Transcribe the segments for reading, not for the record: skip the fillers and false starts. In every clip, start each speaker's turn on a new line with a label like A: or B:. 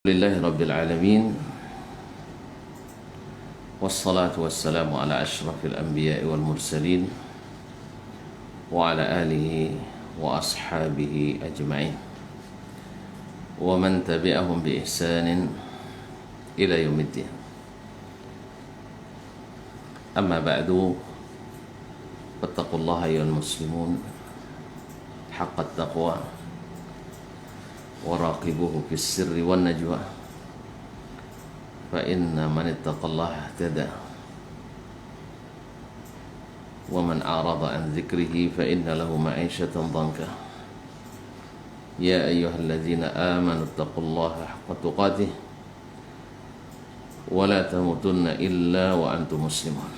A: Alhamdulillahi Rabbil Alamin. Wassalatu wassalamu ala ashrafil anbiya'i wal mursalin wa ala alihi wa ashabihi ajma'in wa man tabi'ahum bi ihsanin ila yaumiddin. Amma ba'du, fattaqullaha ayyuhal muslimun haqqat taqwa waraqibuhu fis sirri wan najwa fa inna man ittaqallaha ihtada wa man a'rada an dzikrihi fa inna lahu ma'ishatan dhanka. Ya ayyuhalladzina amanu ittaqullaha haqqa tuqatih wa la tamutunna illa wa antum muslimun.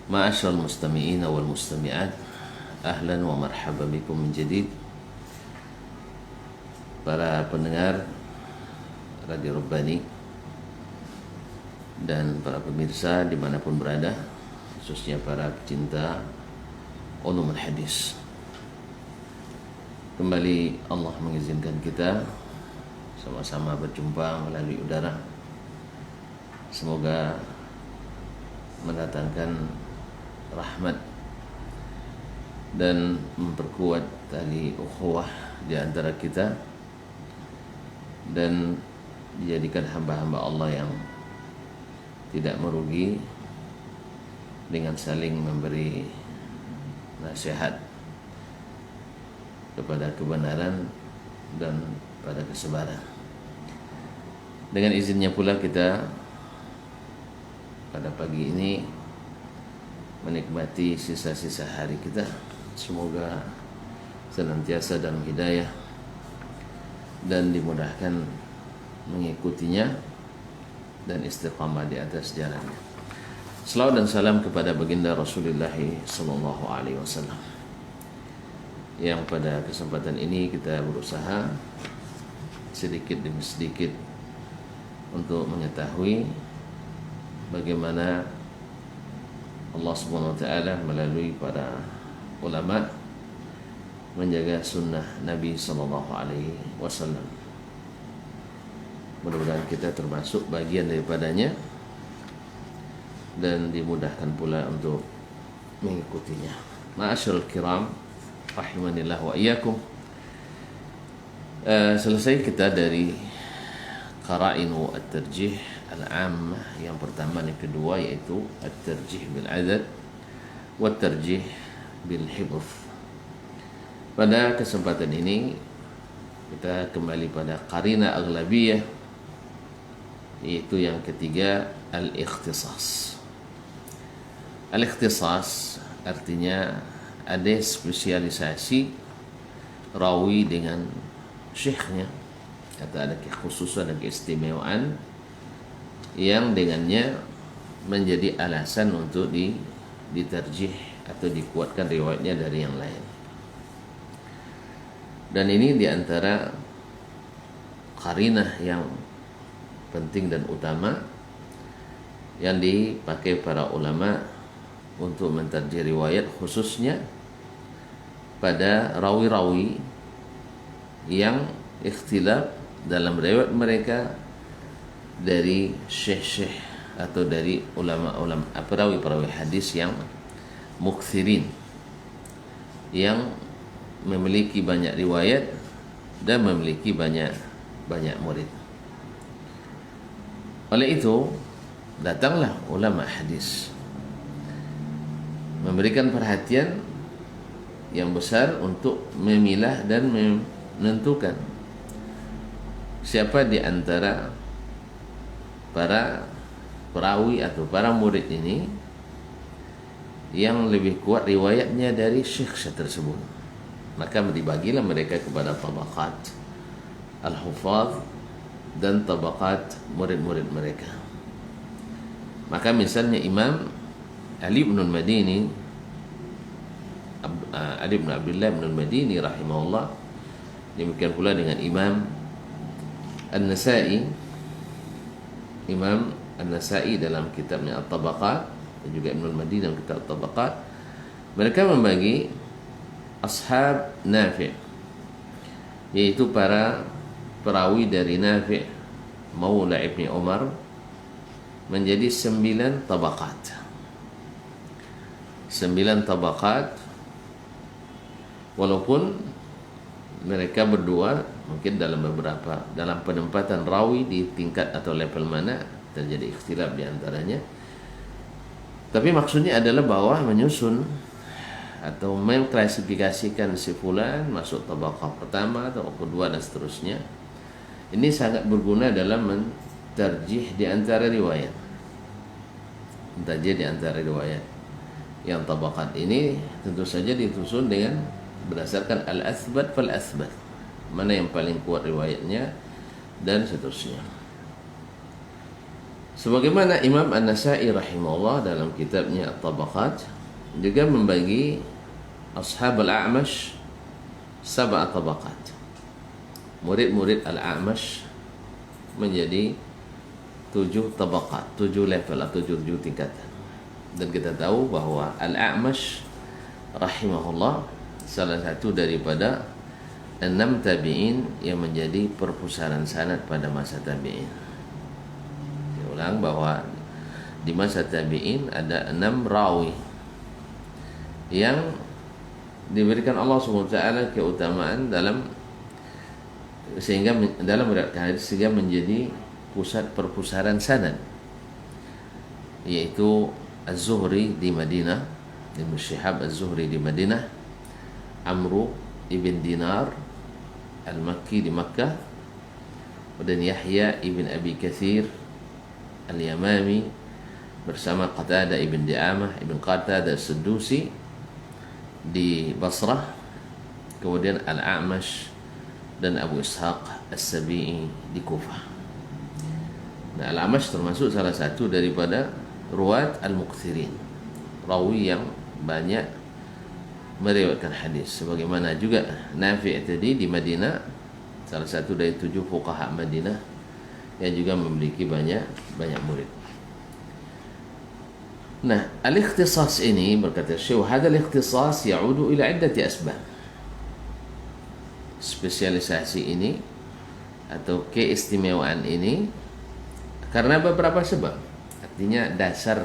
A: Ma'asyiral mustami'ina wal mustami'at, ahlan wa marhaban bikum min jadid. Para pendengar Radio Rabbani dan para pemirsa dimanapun berada, khususnya para pecinta ulumul hadis. Kembali Allah mengizinkan kita sama-sama berjumpa melalui udara. Semoga mendatangkan rahmat dan memperkuat tali ukhuwah di antara kita, dan dijadikan hamba-hamba Allah yang tidak merugi dengan saling memberi nasihat kepada kebenaran dan pada kesabaran. Dengan izinnya pula kita pada pagi ini menikmati sisa-sisa hari kita. Semoga senantiasa dalam hidayah dan dimudahkan mengikutinya dan istiqamah di atas jalannya. Selawat dan salam kepada baginda Rasulullah sallallahu alaihi wasallam, yang pada kesempatan ini kita berusaha sedikit demi sedikit untuk mengetahui bagaimana Allah Subhanahu wa taala melalui para ulama menjaga sunnah Nabi sallallahu alaihi wasallam. Mudah-mudahan kita termasuk bagian daripadanya dan dimudahkan pula untuk mengikutinya. Ma'asyiral kiram, rahimanillah wa iyyakum. Selesai kita dari qara'inu at-tarjih al-'ammah yang pertama dan kedua, yaitu at-tarjih bil adad wa at-tarjih bil hifdz. Pada kesempatan ini kita kembali pada qarina aghlabiyah, yaitu yang ketiga, al-ikhtisas. Al-ikhtisas artinya ada spesialisasi rawi dengan syekhnya, atau ada kekhususan dan keistimewaan yang dengannya menjadi alasan untuk ditarjih atau dikuatkan riwayatnya dari yang lain. Dan ini diantara qarinah yang penting dan utama yang dipakai para ulama untuk mentarjih riwayat, khususnya pada rawi-rawi yang ikhtilaf dalam riwayat mereka dari syekh-syekh atau dari ulama-ulama, perawi-perawi hadis yang mukthirin, yang memiliki banyak riwayat dan memiliki banyak murid. Oleh itu, datanglah ulama hadis memberikan perhatian yang besar untuk memilah dan menentukan siapa di antara para perawi atau para murid ini yang lebih kuat riwayatnya dari syekh tersebut. Maka dibagilah mereka kepada tabaqat al-hufadz dan tabaqat murid-murid mereka. Maka misalnya Imam Ali bin al-Madini, Ali bin Abdullah bin al-Madini rahimahullah, demikian pula dengan Imam An-Nasa'i. Imam An-Nasa'i dalam kitabnya At-Tabaqat dan juga Ibn al-Madini dalam kitab At-Tabaqat, mereka membagi ashab Nafi', yaitu para perawi dari Nafi' Maula Ibni Umar menjadi 9 tabaqat. 9 tabaqat, walaupun mereka berdua mungkin dalam penempatan rawi di tingkat atau level mana terjadi ikhtilaf di antaranya. Tapi maksudnya adalah bahwa menyusun atau mengklasifikasikan si fulan masuk tabaqah pertama atau kedua dan seterusnya. Ini sangat berguna dalam mentarjih di antara riwayat. Mentarjih di antara riwayat. Yang tabaqat ini tentu saja disusun dengan berdasarkan al-athbat fal-athbat. Mana yang paling kuat riwayatnya dan seterusnya. Sebagaimana Imam An-Nasa'i rahimahullah dalam kitabnya At-Tabaqat juga membagi ashab al-A'mash 7 tabaqat. Murid-murid al-A'mash menjadi 7 tabaqat, 7 level atau 7 tingkatan. Dan kita tahu bahwa al-A'mash rahimahullah salah satu daripada 6 tabi'in yang menjadi perpustakaan sanad pada masa tabi'in. Saya ulang bahwa di masa tabi'in ada 6 rawi yang diberikan Allah SWT keutamaan sehingga dalam meriwayatkan hadis sehingga menjadi pusat perpustakaan sanad, yaitu Az-Zuhri di Madinah, Ibnu Syihab Az-Zuhri di Madinah, Amru ibn Dinar Al-Makki di Makkah, dan Yahya ibn Abi Kathir Al-Yamami bersama Qatadah ibn Di'amah ibn Qatadah As-Saddusi di Basrah, kemudian Al-A'mash dan Abu Ishaq As-Sabi'i di Kufah. Nah, Al-A'mash termasuk salah satu daripada ruwat al-muqtsirin, rawi yang banyak meriwayatkan hadis. Sebagaimana juga Nafi' tadi di Madinah, salah satu dari 7 fuqaha Madinah yang juga memiliki banyak murid. Nah, al-ikhtisas ini berkata Syekh, hadha al-ikhtisas ya'udu ila iddati asbab. Spesialisasi ini atau keistimewaan ini karena beberapa sebab. Artinya dasar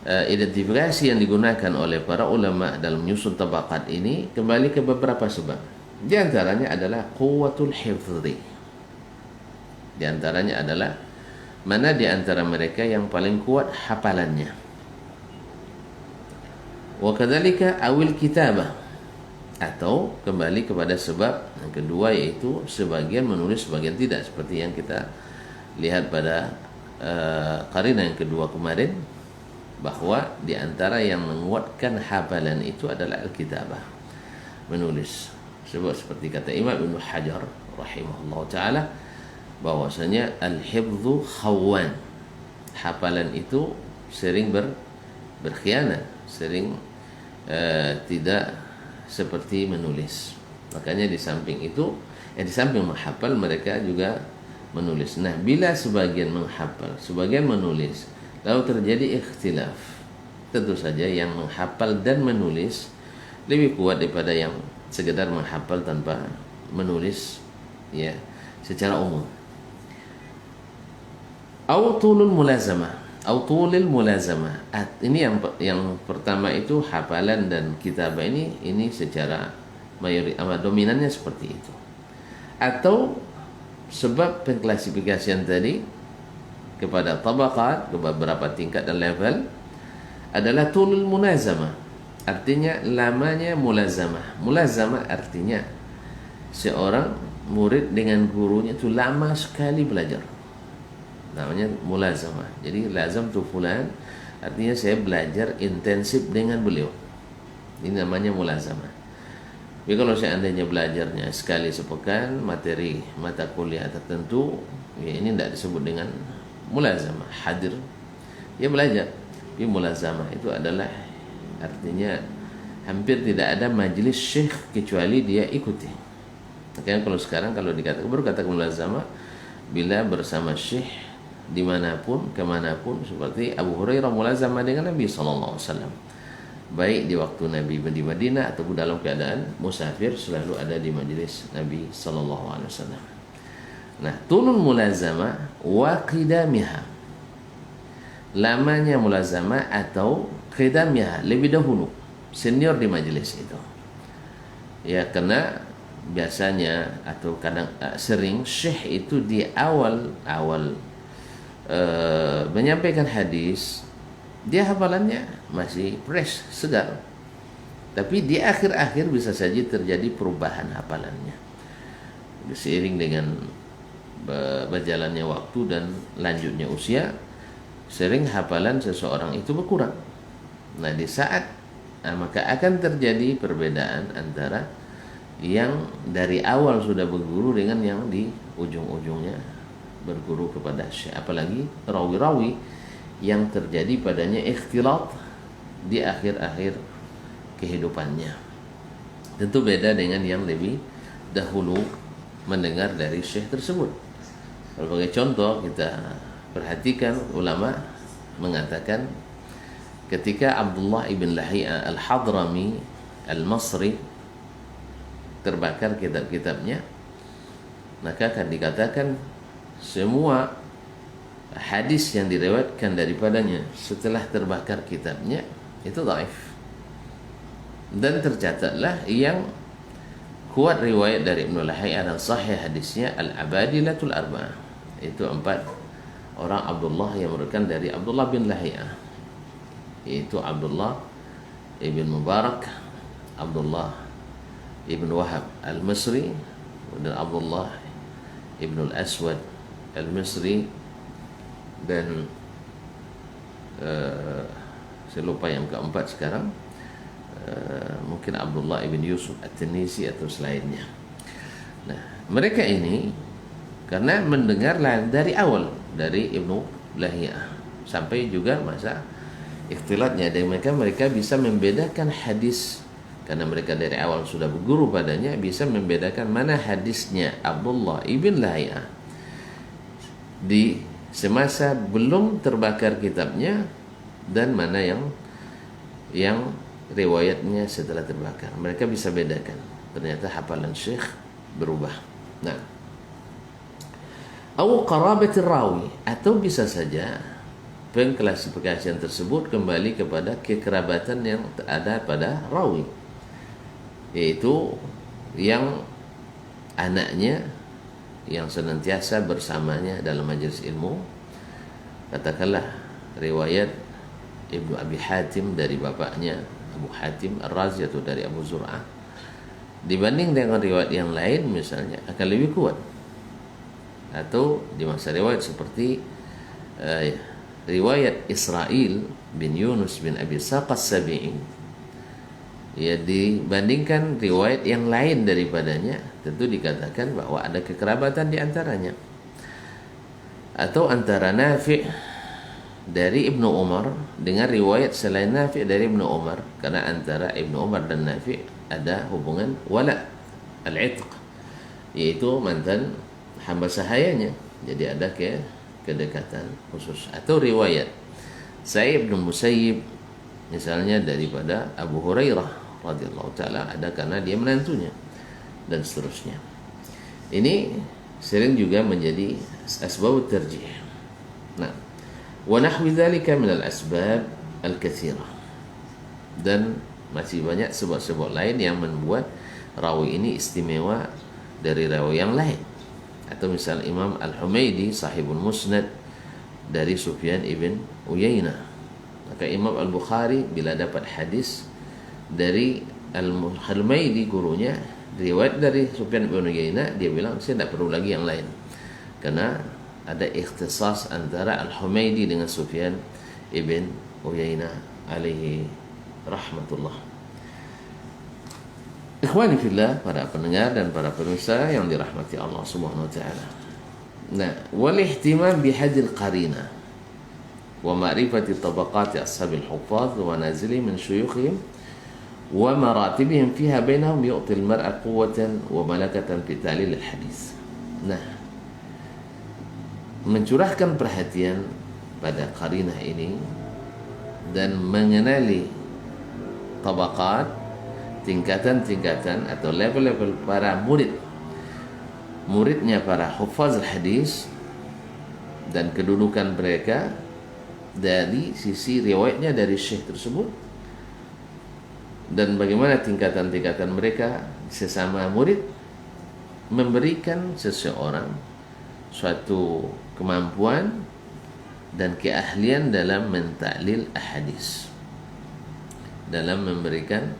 A: identifikasi yang digunakan oleh para ulama dalam menyusun tabaqat ini kembali ke beberapa sebab. Di antaranya adalah quwwatul hifdzi. Di antaranya adalah mana di antara mereka yang paling kuat hafalannya. Wa kadzalika awil kitabah, atau kembali kepada sebab yang kedua, yaitu sebagian menulis sebagian tidak, seperti yang kita lihat pada qarinah yang kedua kemarin, bahwa di antara yang menguatkan hafalan itu adalah al-kitabah, menulis. Sebab seperti kata Imam Ibnu Hajar rahimahullah taala, bahwasanya al-hifdzu khawan, hafalan itu sering berkhianat, sering tidak seperti menulis. Makanya di samping itu, di samping menghafal, mereka juga menulis. Nah, bila sebagian menghafal, sebagian menulis, lalu terjadi ikhtilaf, tentu saja yang menghafal dan menulis lebih kuat daripada yang sekedar menghafal tanpa menulis, ya, secara umum. Autulul mulazamah, autulil mulazamah. Ini yang pertama itu hafalan dan kitabah ini secara dominannya seperti itu. Atau sebab pengklasifikasian tadi kepada tabaqat, ke beberapa tingkat dan level adalah tulul mulazamah. Artinya lamanya mulazamah. Mulazamah artinya seorang murid dengan gurunya itu lama sekali belajar. Namanya mulazamah. Jadi lazam tu fulan, artinya saya belajar intensif dengan beliau. Ini namanya mulazamah. Jadi kalau seandainya belajarnya sekali sepekan materi mata kuliah tertentu, ya ini tidak disebut dengan mulazamah. Hadir, dia belajar. Tapi mulazamah itu adalah artinya hampir tidak ada majelis syekh kecuali dia ikuti. Makanya kalau sekarang kalau dikatakan baru kata mulazamah bila bersama syekh dimanapun kemanapun, seperti Abu Hurairah mulazamah dengan Nabi SAW, baik di waktu Nabi di Madinah ataupun dalam keadaan musafir, selalu ada di majelis Nabi SAW. Nah, tulul mulazamah wa qidamiha. Lamanya mulazamah atau qidamiha, lebih dahulu, senior di majelis itu. Ya, karena biasanya atau kadang sering syekh itu di awal menyampaikan hadis, dia hafalannya masih fresh, segar. Tapi di akhir-akhir bisa saja terjadi perubahan hafalannya. Seiring dengan berjalannya waktu dan lanjutnya usia, sering hafalan seseorang itu berkurang. Nah, di saat maka akan terjadi perbedaan antara yang dari awal sudah berguru dengan yang di ujung-ujungnya berguru kepada syekh. Apalagi rawi-rawi yang terjadi padanya ikhtilat di akhir-akhir kehidupannya. Tentu beda dengan yang lebih dahulu mendengar dari syekh tersebut. Sebagai contoh, kita perhatikan ulama mengatakan ketika Abdullah ibn Lahia al-Hadrami al-Masri terbakar kitab-kitabnya, maka akan dikatakan semua hadis yang diriwayatkan daripadanya setelah terbakar kitabnya itu dhaif. Dan tercatatlah yang kuat riwayat dari Ibnu Lahia dan sahih hadisnya al-Abadilatul Arba'ah. Itu 4 orang Abdullah yang merupakan dari Abdullah bin Lahia, yaitu Abdullah ibn Mubarak, Abdullah ibn Wahab al-Misri, dan Abdullah ibn al-Aswad al-Misri, dan saya lupa yang keempat sekarang, mungkin Abdullah ibn Yusuf at-Tinisi atau selainnya. Nah, mereka ini karena mendengar dari awal dari Ibnu Lahia sampai juga masa ikhtilatnya, dan mereka bisa membedakan hadis karena mereka dari awal sudah berguru padanya, bisa membedakan mana hadisnya Abdullah ibn Lahia di semasa belum terbakar kitabnya dan mana yang riwayatnya setelah terbakar. Mereka bisa bedakan. Ternyata hafalan syekh berubah. Nah, atau qarabatir rawi, atau bisa saja pengklasifikasian tersebut kembali kepada kekerabatan yang ada pada rawi, yaitu yang anaknya yang senantiasa bersamanya dalam majelis ilmu. Katakanlah riwayat Ibnu Abi Hatim dari bapaknya Abu Hatim Ar-Razi atau dari Abu Zur'ah, dibanding dengan riwayat yang lain misalnya akan lebih kuat. Atau di masa riwayat seperti riwayat Israel bin Yunus bin Abi Saq as-Sabi'i, ya, dibandingkan riwayat yang lain daripadanya, tentu dikatakan bahwa ada kekerabatan di antaranya. Atau antara Nafi' dari Ibnu Umar dengan riwayat selain Nafi' dari Ibnu Umar, karena antara Ibnu Umar dan Nafi' ada hubungan wala al-itq, yaitu mantan hamba sahayanya, jadi ada kedekatan khusus. Atau riwayat Sa'id bin Musayyib misalnya daripada Abu Hurairah radhiyallahu taala, ada karena dia menantunya, dan seterusnya. Ini sering juga menjadi asbab tarjih. Nah, wa nahwi dzalika min al-asbab al-katsirah, dan masih banyak sebab-sebab lain yang membuat rawi ini istimewa dari rawi yang lain. Atau misal Imam Al-Humaidi sahibul Musnad dari Sufyan ibn Uyainah, maka Imam Al-Bukhari bila dapat hadis dari Al-Humaidi gurunya, riwayat dari Sufyan ibn Uyainah, dia bilang saya tidak perlu lagi yang lain, karena ada ikhtisas antara Al-Humaidi dengan Sufyan ibn Uyainah alaihi rahmatullah. Ikhwani fillah, para pendengar dan para pemirsa yang dirahmati Allah Subhanahu wa taala. Nah, wal ihtimam bihadil qarina wa ma'rifati tabaqati ashabil huffaz wa nazili min syuyukhihim wa maratibihim fiha bainahum yu'ti al-mar'a quwwatan wa malakatan fi ta'lil al-hadis. Nah, mencurahkan perhatian pada qarinah ini dan mengenali tabaqat, tingkatan-tingkatan atau level-level para murid muridnya para hufaz hadis dan kedudukan mereka dari sisi riwayatnya dari syekh tersebut, dan bagaimana tingkatan-tingkatan mereka sesama murid, memberikan seseorang suatu kemampuan dan keahlian dalam mentaklil ahadis, dalam memberikan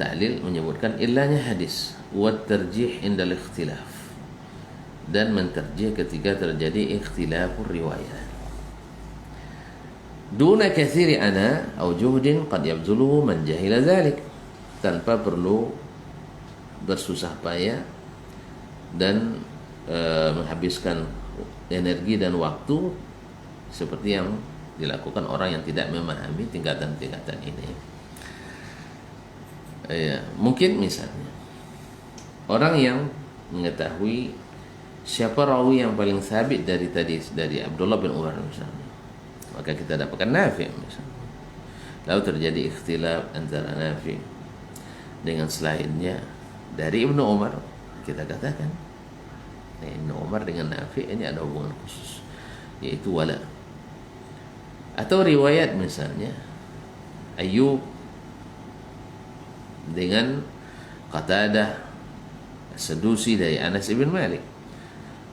A: taklil, menyebutkan ilahnya hadis, wa tarjih indal ikhtilaf, dan menterjih ketika terjadi ikhtilafur riwayat. Duna kathiri ana au juhdin qad yabzuluhu man jahila dhalik, tanpa perlu bersusah payah dan menghabiskan energi dan waktu seperti yang dilakukan orang yang tidak memahami tingkatan-tingkatan ini. Mungkin misalnya orang yang mengetahui siapa rawi yang paling sabit dari Abdullah bin Umar misalnya, maka kita dapatkan Nafi' misalnya. Lalu terjadi ikhtilaf antara Nafi' dengan selainnya dari Ibnu Umar, kita katakan Ibnu Umar dengan Nafi' ini ada hubungan khusus, yaitu wala. Atau riwayat misalnya Ayyub dengan Qatadah As-Sadusi dari Anas ibn Malik.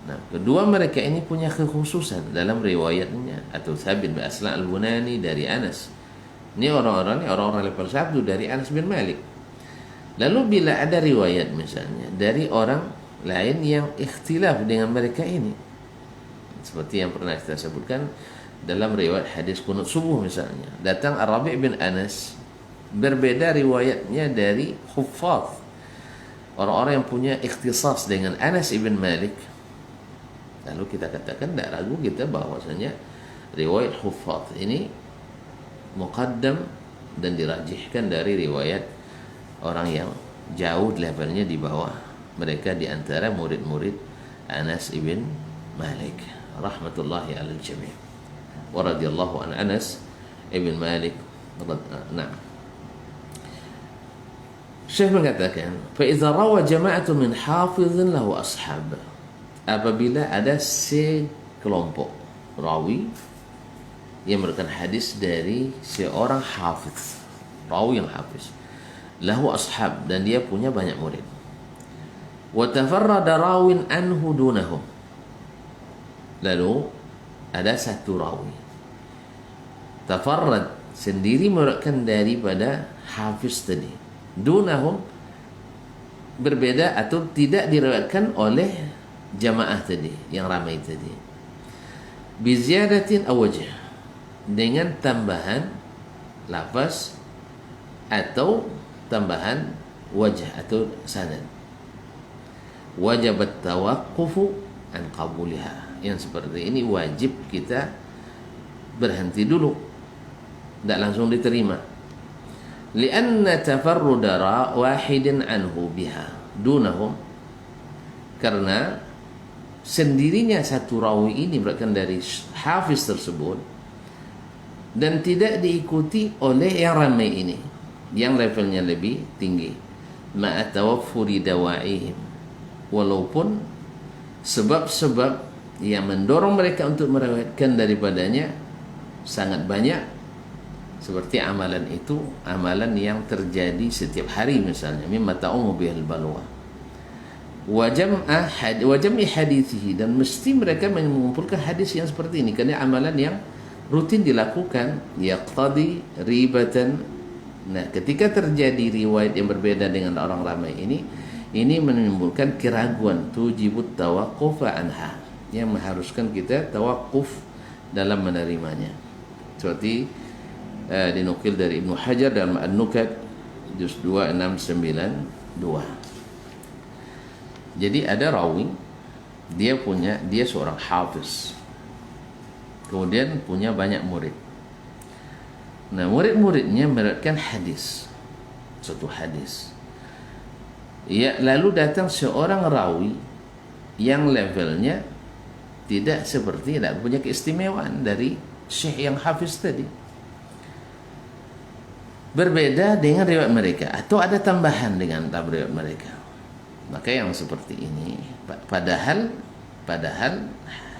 A: Nah, kedua mereka ini punya kekhususan dalam riwayatnya. Atau Thabit bin Aslam al-Bunani dari Anas. Ini orang-orang level 1 dari Anas bin Malik. Lalu bila ada riwayat misalnya dari orang lain yang ikhtilaf dengan mereka ini, seperti yang pernah kita sebutkan dalam riwayat hadis qunut subuh misalnya, datang Ar-Rabi' bin Anas, berbeda riwayatnya dari huffaz, orang-orang yang punya ikhtisas dengan Anas ibn Malik. Lalu kita katakan, tidak ragu kita bahwasanya riwayat huffaz ini muqaddam dan dirajihkan dari riwayat orang yang jauh levelnya di bawah mereka, di antara murid-murid Anas ibn Malik rahmatullahi alal jami' wa radhiyallahu an Anas ibn Malik. Nah, Syekh mengatakan, fa idza rawa jama'atun min hafizin lahu ashab, apabila ada sekelompok rawi yang merupakan hadis dari seorang hafiz, rawi yang hafiz, lahu ashab, dan dia punya banyak murid, wa tafarrada rawin anhu dunahum, lalu ada satu rawi tafarrad, sendiri meriwayatkan daripada hafiz tadi, dunahum, berbeda atau tidak diriwayatkan oleh jamaah tadi yang ramai tadi, biziyadatin aw wajh, dengan tambahan lafaz atau tambahan wajah atau sanad, wajibat tawaqqufu an qabuliha, yang seperti ini wajib kita berhenti dulu, tidak langsung diterima. Lianna tafarruda wahidin anhu biha dunahum, karena sendirinya satu rawi ini berasal dari hafiz tersebut dan tidak diikuti oleh yang ramai ini, yang levelnya lebih tinggi, ma'a tawaffuri dawa'ihim, walaupun sebab-sebab yang mendorong mereka untuk meriwayatkan daripadanya sangat banyak, seperti amalan itu amalan yang terjadi setiap hari misalnya, mimma ta'umu bihal balwa, wa jam'i hadithihi, dan mesti mereka mengumpulkan hadis yang seperti ini karena amalan yang rutin dilakukan, yaqtadi ribatan. Nah, ketika terjadi riwayat yang berbeda dengan orang ramai ini menimbulkan keraguan, tujibut tawaqquf anha, yang mengharuskan kita tawakuf dalam menerimanya, seperti dinukil dari Ibnu Hajar dalam An-Nukat juz 2 692. Jadi ada rawi, dia seorang hafiz, kemudian punya banyak murid. Nah, murid-muridnya meriwayatkan hadis, suatu hadis. Ya, lalu datang seorang rawi yang levelnya tidak punya keistimewaan dari syekh yang hafiz tadi, berbeda dengan riwayat mereka atau ada tambahan dengan riwayat mereka. Maka yang seperti ini, padahal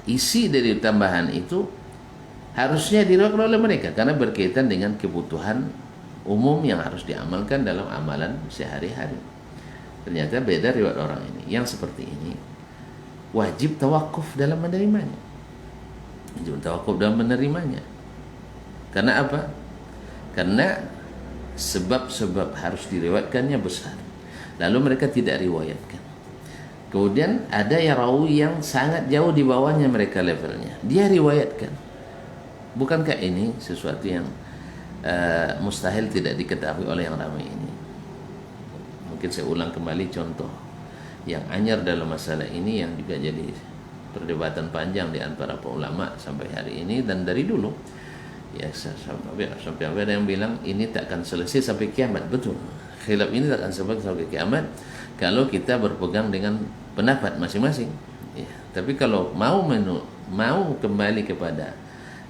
A: isi dari tambahan itu harusnya diriwayatkan oleh mereka karena berkaitan dengan kebutuhan umum yang harus diamalkan dalam amalan sehari-hari. Ternyata beda riwayat orang ini. Yang seperti ini wajib tawakuf dalam menerimanya. Wajib tawakuf dalam menerimanya. Karena apa? Karena sebab-sebab harus diriwayatkannya besar. Lalu mereka tidak riwayatkan. Kemudian ada yang rawi yang sangat jauh di bawahnya mereka levelnya. Dia riwayatkan. Bukankah ini sesuatu yang mustahil tidak diketahui oleh yang ramai ini? Mungkin saya ulang kembali contoh yang anyar dalam masalah ini yang juga jadi perdebatan panjang di antara para ulama sampai hari ini dan dari dulu. Ya sampai ada yang bilang ini tak akan selesai sampai kiamat. Betul. Khilaf ini tak akan sampai kiamat kalau kita berpegang dengan pendapat masing-masing. Ya, tapi kalau mau kembali kepada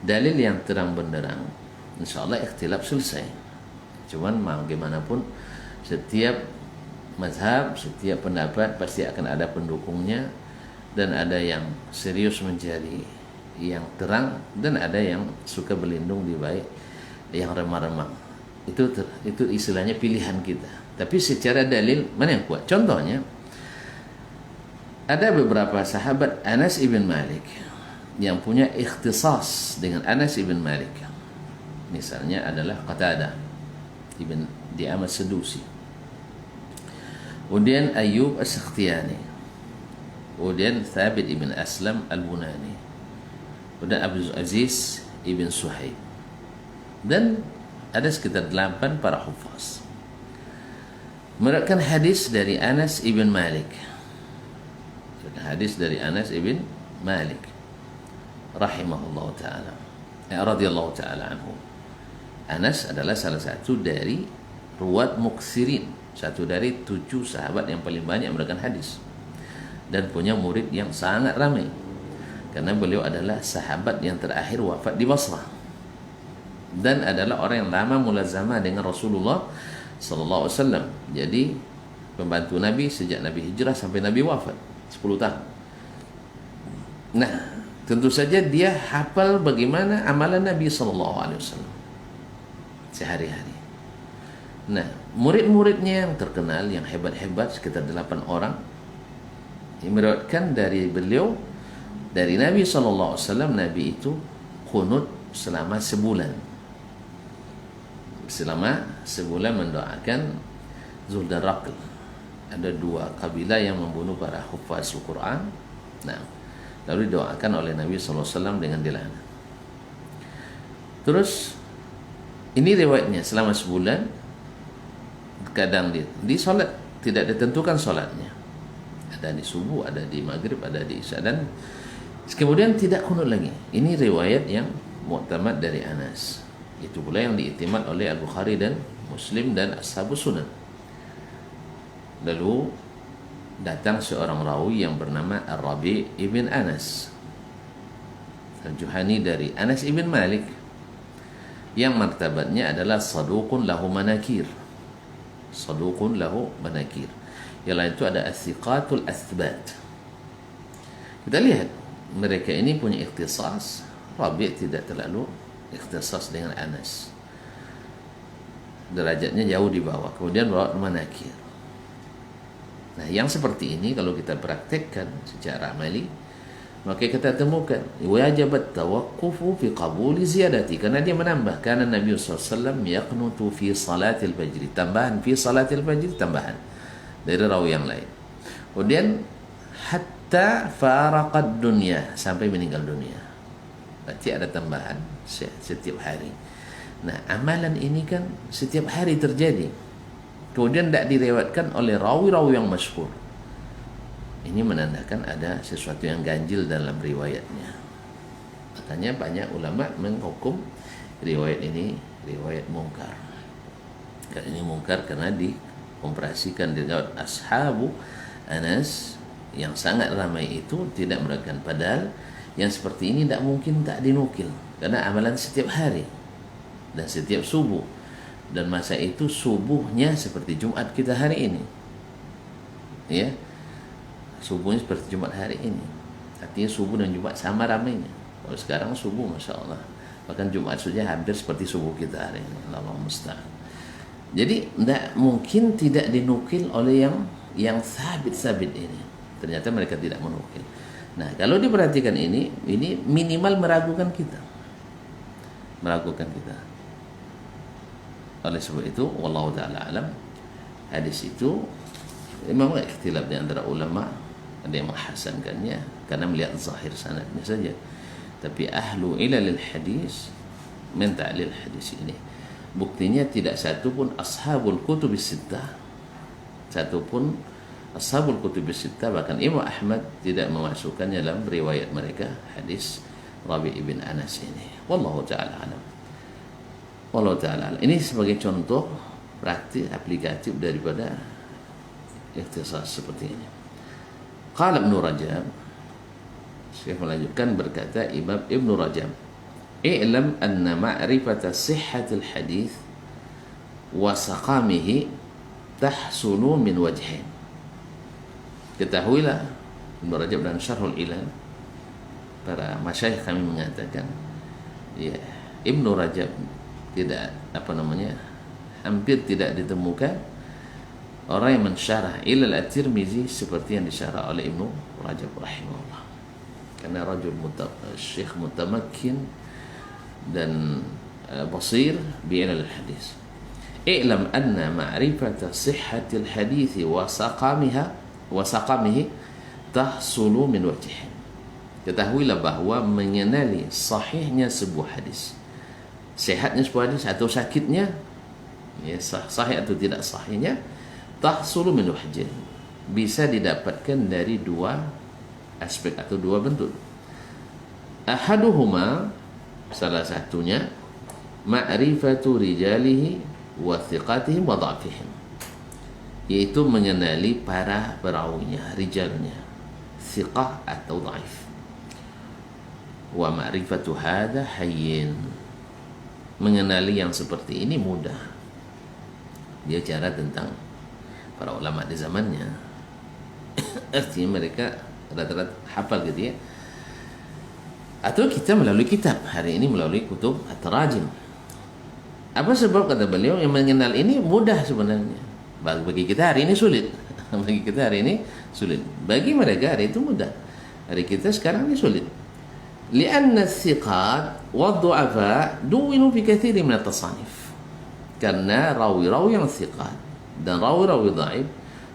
A: dalil yang terang benderang, insyaallah ikhtilaf selesai. Cuman mau gimana pun setiap mazhab, setiap pendapat pasti akan ada pendukungnya dan ada yang serius mencari yang terang dan ada yang suka berlindung di bait yang remang-remang. Itu istilahnya pilihan kita. Tapi secara dalil mana yang kuat? Contohnya ada beberapa sahabat Anas ibn Malik yang punya ikhtisas dengan Anas ibn Malik. Misalnya adalah Qatadah ibn Di'amah Sadusi. Kemudian Ayyub As-Sakhtiyani. Kemudian Thabit ibn Aslam Al-Bunani. Kemudian Abdul Aziz ibn Suhaib. Dan ada sekitar 8 para hufaz. Meriwayatkan hadis dari Anas ibn Malik. Hadis dari Anas ibn Malik rahimahullah ta'ala, radhiyallahu ta'ala anhu. Anas adalah salah satu dari ruwat muksirin, satu dari 7 sahabat yang paling banyak meriwayatkan hadis dan punya murid yang sangat ramai karena beliau adalah sahabat yang terakhir wafat di Basrah dan adalah orang yang lama mulazamah dengan Rasulullah sallallahu alaihi wasallam. Jadi pembantu Nabi sejak Nabi hijrah sampai Nabi wafat 10 tahun. Nah, tentu saja dia hafal bagaimana amalan Nabi sallallahu alaihi wasallam sehari-hari. Nah, murid-muridnya yang terkenal, yang hebat-hebat sekitar 8 orang yang meriwayatkan dari beliau, dari Nabi sallallahu alaihi wasallam, Nabi itu qunut selama sebulan. Selama sebulan mendoakan Zuldaraql. Ada 2 kabilah yang membunuh para hufaz Al-Quran. Nah, lalu didoakan oleh Nabi SAW dengan dilana. Terus ini riwayatnya selama sebulan. Kadang di solat tidak ditentukan solatnya. Ada di subuh, ada di maghrib, ada di isya, dan kemudian tidak kunut lagi. Ini riwayat yang mu'tamad dari Anas. Itu pula yang diiktimad oleh Al-Bukhari dan Muslim dan Ashabus Sunan. Lalu datang seorang rawi yang bernama Ar-Rabi ibn Anas Al-Juhani dari Anas ibn Malik yang martabatnya adalah saduqun lahu manakir. Saduqun lahu manakir. Yang lain itu ada as-siqatul athbat. Kita lihat mereka ini punya ikhtisas. Rabi tidak terlalu ikhtisas dengan Anas. Derajatnya jauh di bawah. Kemudian bawa manakir. Nah, yang seperti ini kalau kita praktekkan secara amali, maka kita temukan wajibat tawaqqufu fi qabuli ziyadati, karena dia menambah. Karena Nabi SAW yaqnutu fi salatil fajr, tambahan fi salatil fajr, tambahan dari rawi yang lain. Kemudian hatta faraqad dunya, sampai meninggal dunia. Berarti ada tambahan setiap hari. Nah, amalan ini kan setiap hari terjadi. Kemudian tidak direwatkan oleh rawi-rawi yang masyhur. Ini menandakan ada sesuatu yang ganjil dalam riwayatnya. Makanya banyak ulama menghukum riwayat ini riwayat mungkar. Dan ini mungkar karena dikomparasikan dengan ashabu Anas yang sangat ramai itu tidak meriwayatkan. Padahal yang seperti ini tidak mungkin tak dinukil karena amalan setiap hari dan setiap subuh. Dan masa itu subuhnya seperti Jumat kita hari ini. Ya. subuhnya seperti Jumat hari ini. Artinya subuh dan Jumat sama ramainya. Kalau sekarang subuh Masya Allah, bahkan Jumat saja hampir seperti subuh kita hari ini. Allah musta'an. Jadi tidak mungkin tidak dinukil oleh yang sabit-sabit ini. Ternyata mereka tidak menukil. Nah, kalau diperhatikan ini minimal meragukan kita. Meragukan kita. Oleh sebab itu, wallahu taala alam, hadis itu memang ikhtilaf di antara ulama, ada yang menghasankannya karena melihat zahir sanadnya saja. Tapi ahlu ilalil hadis menta'lil hadis ini. Buktinya tidak satu pun ashabul kutubis sittah, satu pun ashabul kutubis sittah, bahkan Imam Ahmad tidak memasukkannya dalam riwayat mereka hadis Rabi' ibn Anas ini. Wallahu ta'ala alam. Wallahu ta'ala alam. Ini sebagai contoh praktik aplikatif daripada ikhtisas seperti ini. Qala Ibn Rajab, Syekh melanjutkan berkata Imam Ibn Rajab, i'lam anna ma'rifata sihhatil hadith wa saqamihi tahsulu min wajhin. Ketahuilah, Ibn Rajab dan Syarhul Ilal, para masyayikh kami mengatakan, ya, Ibn Rajab tidak hampir tidak ditemukan orang yang mensyarah Ilal At-Tirmizi seperti yang disyarah oleh Ibn Rajab rahimahullah. Karena rajul syekh mutamakkin dan basir bi ilal hadis. I'lam anna ma'rifata sihhatil hadits wa saqamihi tahsulu min wajhin. Ketahuilah bahwa mengenali sahihnya sebuah hadis, sehatnya sebuah hadis atau sakitnya, ya, sahih atau tidak sahihnya, tahsulu min wajhin, bisa didapatkan dari dua aspek atau dua bentuk. Ahaduhuma, salah satunya, ma'rifatu rijalihi wa thiqatihim wa dha'fihim, yaitu mengenali para perawinya, rijalnya, thiqah atau dhaif. Wa ma'rifatu hadha hayyin, mengenali yang seperti ini mudah. Dia cara tentang para ulama di zamannya. Artinya mereka rata-rata hafal gitu ya. Atau kita melalui kitab, hari ini melalui kutub at-tarajim. Apa sebab, kata beliau, yang mengenal ini mudah sebenarnya. Bagi kita hari ini sulit. Bagi kita hari ini sulit. Bagi mereka hari itu mudah. Hari kita sekarang ini sulit. Lianna thiqat wa du'afa duwinu fi kathiri min at-tasanif. Karena rawi-rawi yang thiqat dan rawi-rawi dhaif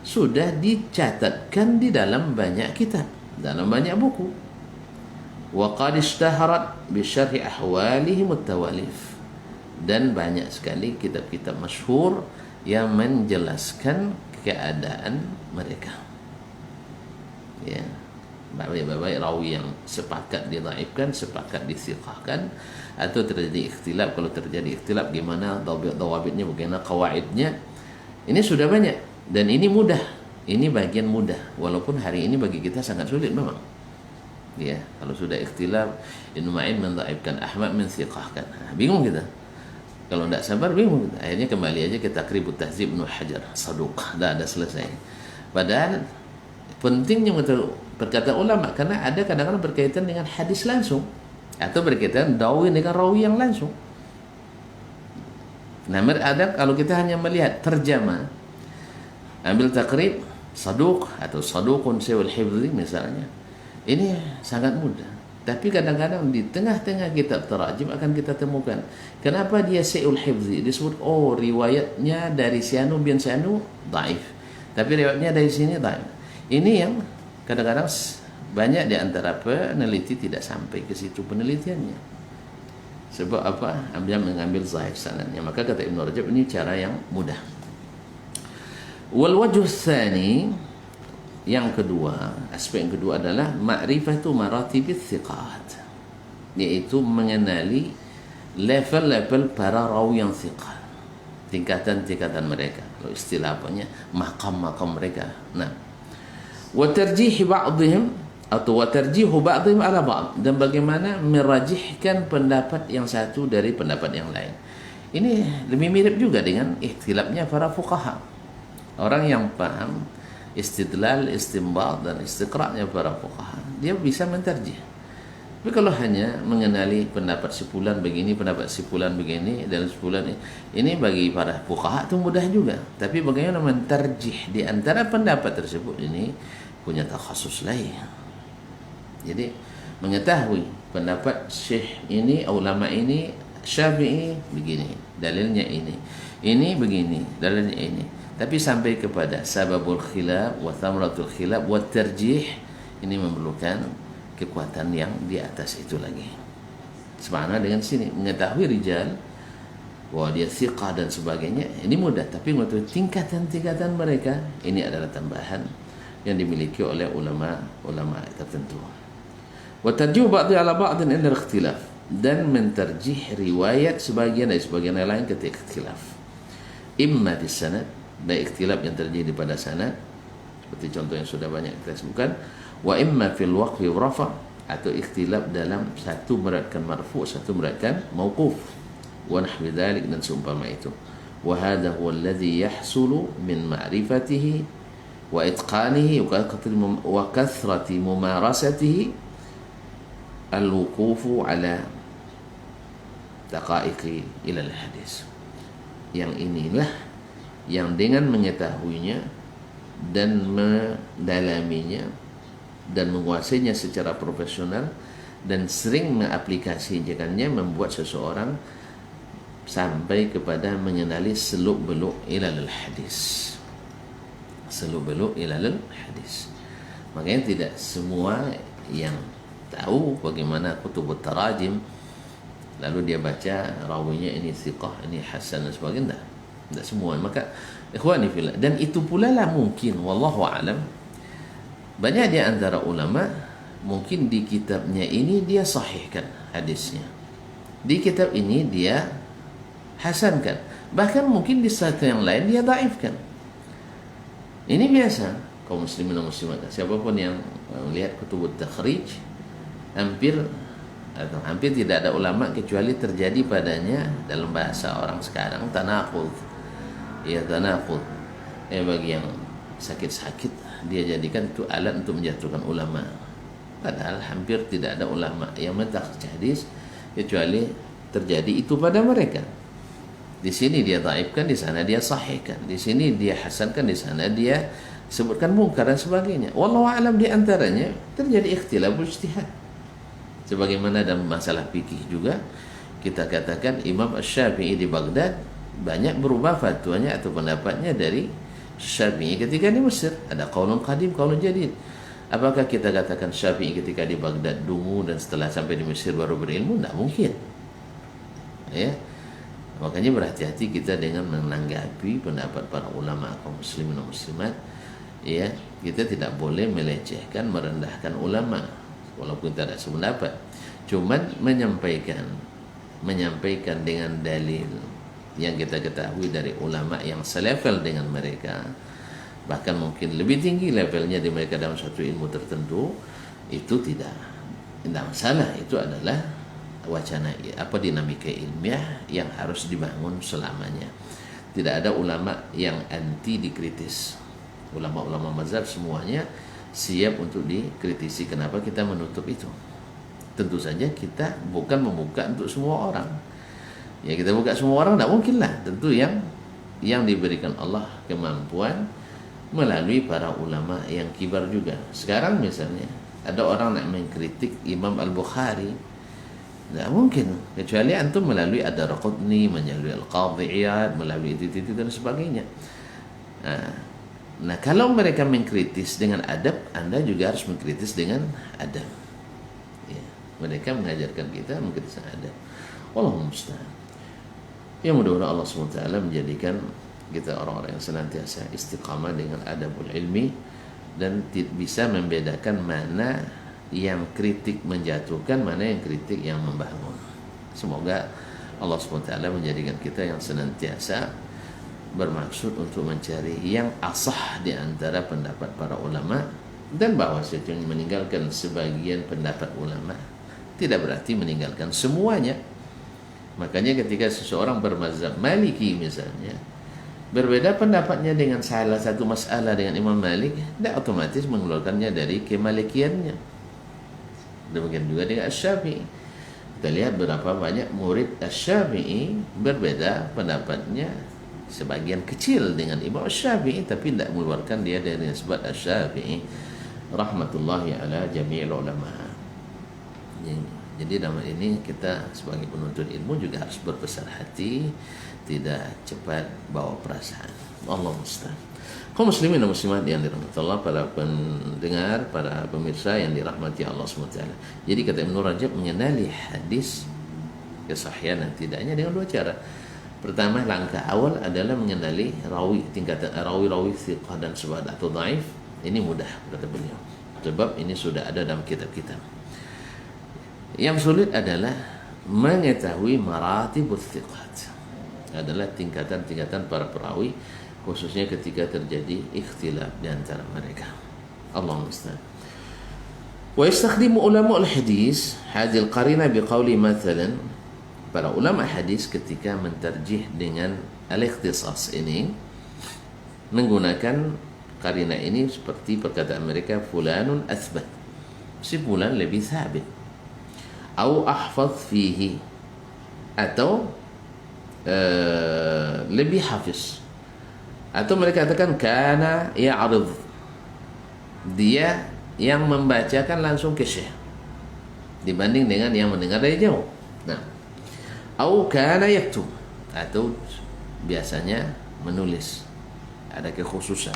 A: sudah dicatatkan di dalam banyak kitab, dalam banyak buku. Wa qad ishtaharat bi syarhi ahwalihim at-tawalif, dan banyak sekali kitab-kitab masyhur yang menjelaskan keadaan mereka. Ya, baik-baik rawi yang sepakat didhaifkan, sepakat dithiqahkan, atau terjadi ikhtilaf. Kalau terjadi ikhtilaf, gimana dawabitnya, bagaimana qawaidnya, ini sudah banyak. Dan ini mudah, ini bagian mudah, walaupun hari ini bagi kita sangat sulit memang. Ya, kalau sudah ikhtilaf, Ibnu Ma'in mendhaifkan, Ahmad menthiqahkan, bingung kita. Kalau tidak sabar, bingung kita. Akhirnya kembali aja ke Taqribut Tahzib Ibnu Hajar, saduq, dah ada selesai. Padahal pentingnya perkataan ulama, karena ada kadang-kadang berkaitan dengan hadis langsung, atau berkaitan dawi dengan rawi yang langsung. Nah, ada kalau kita hanya melihat terjemah, ambil takrib saduq atau saduqun sayul hifzi misalnya, ini sangat mudah. Tapi kadang-kadang di tengah-tengah kitab tarajim akan kita temukan, kenapa dia sayul hifzi, disebut riwayatnya dari sianu bin sianu dhaif, tapi riwayatnya dari sini dhaif. Ini yang kadang-kadang banyak di antara peneliti tidak sampai ke situ penelitiannya. Sebab apa? Mengambil zahir sanadnya. Maka kata Ibn Rajab, ini cara yang mudah. Wal wajh tsani, yang kedua, aspek yang kedua adalah ma'rifatu maratibits thiqat, yaitu mengenali level-level para rawi yang thiqat, tingkatan-tingkatan mereka. Kalau istilah apanya, maqam-maqam mereka. Nah, wa tarjih ba'dihim atau wa tarjihu ba'dihim ala ba'd, dan bagaimana merajihkan pendapat yang satu dari pendapat yang lain. Ini lebih mirip juga dengan ikhtilafnya para fuqaha. Orang yang paham istidlal, istinbat dan istiqra'nya para fuqaha, dia bisa mentarjih. Tapi kalau hanya mengenali pendapat sepulan begini, pendapat sepulan begini, dan sepulan ini bagi para fuqaha itu mudah juga. Tapi bagaimana mentarjih di antara pendapat tersebut, ini punya takhasus lain. Jadi mengetahui pendapat syekh ini, ulama ini, Syafi'i begini, dalilnya ini begini, dalilnya ini. Tapi sampai kepada sababul khilaf wa thamratul khilaf wa tarjih, ini memerlukan kekuatan yang di atas itu lagi. Sebagaimana dengan sini mengetahui rijal bahwa dia thiqah dan sebagainya, ini mudah. Tapi untuk tingkatan-tingkatan mereka, ini adalah tambahan yang dimiliki oleh ulama tertentu. Wa tarjih ba'dhi ala ba'dhin inda ikhtilaf, dan mentarjih riwayat sebagian dari sebagian yang lain ketika ikhtilaf. Imma di sanad, baik ikhtilaf yang terjadi pada sanad seperti contoh yang sudah banyak kita sebutkan, wa imma fil waqfi wa rafa, atau ikhtilaf dalam satu meratkan marfu', satu meratkan mauquf, wa nahwi dzalik, dan seumpama itu. Wa hadha huwa alladhi yahsulu min ma'rifatihi wa itqanihi wa kathrati mumarasatihi al-wuqufu ala daqaiqi ila al-hadis. Yang inilah yang dengan mengetahuinya dan mendalaminya dan menguasainya secara profesional dan sering mengaplikasikannya, membuat seseorang sampai kepada mengenali seluk-beluk ilalul hadis. Seluk-beluk ilalul hadis. Makanya tidak semua yang tahu bagaimana kutubut tarajim lalu dia baca rawinya ini thiqah, ini hasan dan sebagainya. Tidak semua. Maka ikhwani fillah, dan itu pula lah mungkin wallahu alam, banyak di antara ulama mungkin di kitabnya ini dia sahihkan hadisnya, di kitab ini dia hasankan, bahkan mungkin di satu yang lain dia dhaifkan. Ini biasa kaum muslimin dan muslimat, siapapun yang melihat kutubut takhrij, hampir tidak ada ulama kecuali terjadi padanya, dalam bahasa orang sekarang, tanaqud. Ya, tanaqud. Bagi yang sakit-sakit dia jadikan itu alat untuk menjatuhkan ulama. Padahal hampir tidak ada ulama yang mentakhrij hadis kecuali terjadi itu pada mereka. Di sini dia dhaifkan, di sana dia sahihkan, di sini dia hasankan, di sana dia sebutkan munkar dan sebagainya. Wallahu a'lam, di antaranya terjadi ikhtilaf ijtihad. Sebagaimana dalam masalah fikih juga kita katakan Imam Asy-Syafi'i di Baghdad banyak berubah fatwanya atau pendapatnya dari Syafi'i ketika di Mesir. Ada qaulun qadim, qaulun jadid. Apakah kita katakan Syafi'i ketika di Baghdad dungu dan setelah sampai di Mesir baru berilmu? Tidak mungkin. Ya. Makanya berhati-hati kita dengan menanggapi pendapat para ulama kaum muslimin dan muslimat. Ya, kita tidak boleh melecehkan, merendahkan ulama walaupun tidak ada sependapat. Cuman menyampaikan dengan dalil yang kita ketahui dari ulama yang selevel dengan mereka, bahkan mungkin lebih tinggi levelnya di mereka dalam satu ilmu tertentu, itu tidak masalah. Itu adalah wacana dinamika ilmiah yang harus dibangun selamanya. Tidak ada ulama yang anti dikritis. Ulama-ulama mazhab semuanya siap untuk dikritisi. Kenapa kita menutup itu? Tentu saja kita bukan membuka untuk semua orang. Ya, kita buka semua orang tidak mungkin lah. Tentu yang diberikan Allah kemampuan melalui para ulama yang kibar juga. Sekarang misalnya ada orang nak mengkritik Imam Al-Bukhari, tidak mungkin kecuali antum melalui Ad-Darqutni, melalui Al-Qadhi Iyad, melalui itu dan sebagainya. Nah, kalau mereka mengkritis dengan adab, Anda juga harus mengkritis dengan adab. Ya, mereka mengajarkan kita mengkritis dengan adab. Wallahu musta'an. Ya, mudah-mudahan Allah SWT menjadikan kita orang-orang yang senantiasa istiqamah dengan adabul ilmi dan bisa membedakan mana yang kritik menjatuhkan, mana yang kritik yang membangun. Semoga Allah SWT menjadikan kita yang senantiasa bermaksud untuk mencari yang asah di antara pendapat para ulama, dan bahwa setiap meninggalkan sebagian pendapat ulama tidak berarti meninggalkan semuanya. Makanya ketika seseorang bermazhab Maliki misalnya, Berbeda pendapatnya dengan salah satu masalah dengan Imam Malik, tidak otomatis mengeluarkannya dari kemalikiannya. Demikian juga dengan Asy-Syafi'i. Kita lihat berapa banyak murid Asy-Syafi'i berbeda pendapatnya sebagian kecil dengan Imam Asy-Syafi'i, tapi tidak mengeluarkan dia dari nisbat Asy-Syafi'i rahmatullahi ala jami'il ulama. Jadi dalam ini kita sebagai penuntut ilmu juga harus berbesar hati, tidak cepat bawa perasaan. Allah musta'an. Kaum muslimin dan muslimat yang dirahmati Allah, para pendengar, para pemirsa yang dirahmati Allah SWT. Jadi kata Ibnu Rajab, mengenali hadis kesahihan dan tidaknya dengan dua cara. Pertama, langkah awal adalah mengenali rawi, tingkatan rawi-rawi thiqah dan sebat atau dhaif. Ini mudah kata beliau, sebab ini sudah ada dalam kitab-kitab. Yang sulit adalah mengetahui maratibus thiqat, adalah tingkatan-tingkatan para perawi, khususnya ketika terjadi ikhtilaf di antara mereka. Allah musta'an. Wa yastakhdimu ulama al-hadis hadhihi al-qarina biqauli mathalan, para ulama hadis ketika mentarjih dengan al-ikhtisas ini menggunakan qarina ini seperti perkataan mereka, fulanun athbat, si fulan lebih thabit, atau ahfaz fihi, atau lebih hafiz, atau mereka katakan kana ya'rid, dia yang membacakan langsung ke syekh dibanding dengan yang mendengar dari jauh. Nah, au kana yaktub, atau biasanya menulis, ada kekhususan.